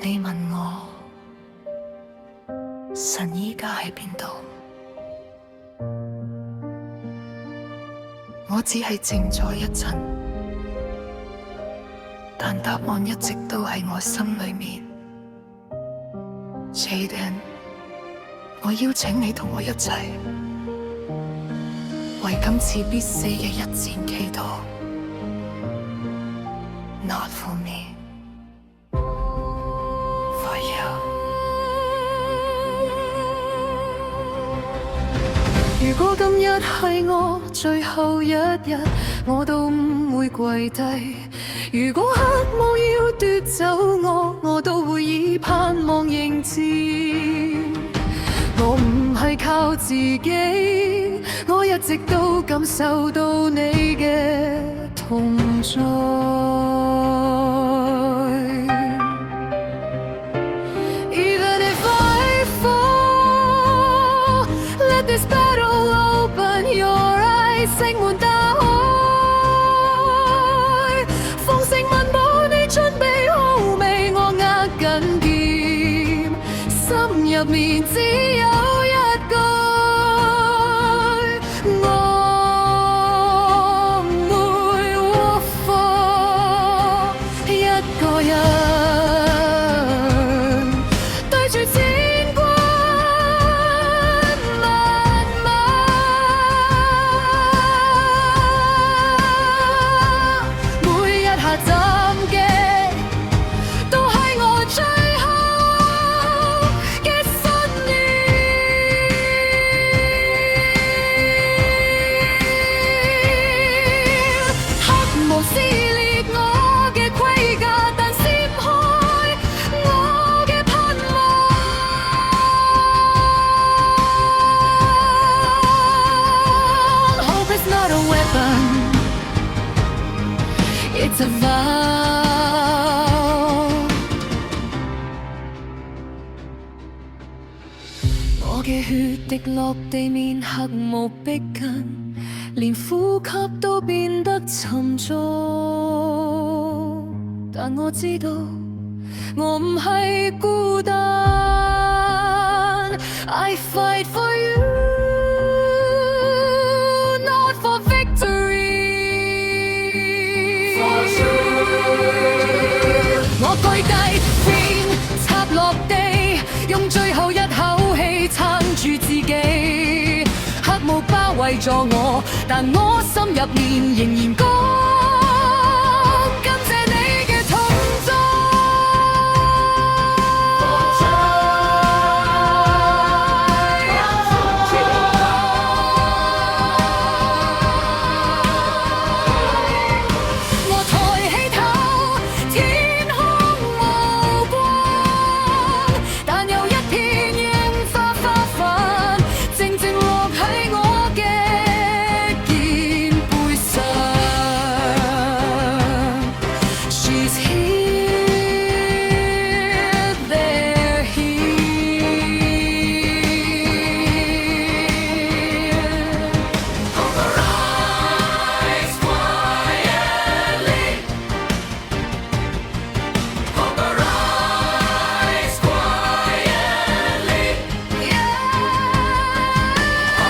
你問我神依家喺邊度，我只係靜咗一陣，但答案一直都喺我心裏面。Jaden， 我邀請你同我一齊為今次必死嘅一戰祈禱。Not for me, for you。如果今日係我最後一日，我都唔會跪低。如果黑幕要奪走我都會以盼望迎戰。我唔係靠自己，我一直都感受到你嘅同在。Even if I fall, let this battle open your eyes。城門打開，奉承問寶，你準備好未？我握緊劍，心入面只有一句，我唔會屈服，一個人對住千軍萬馬，每一下斬擊都係我最後嘅信念。黑幕撕裂我嘅盔甲，但閃開我嘅盼望。Hope is not a weapon, it's a vow。我嘅血滴落地面，黑幕逼近，連呼吸都變得沉重。但我知道我唔係孤單。I fight for you, not for victory。我跪低，鞭插落地，用最後一口氣撐住自己。黑霧包圍咗我，但我心入面仍然講感謝你嘅同在。我抬起頭，天空無光，但有一片櫻花花瓣，靜靜落喺我嘅肩背上。She's here, they're here。Rise quietly, rise quietly, yeah. Rise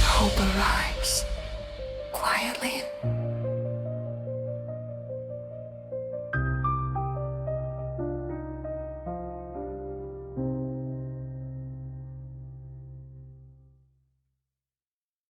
Hope arrives quietly.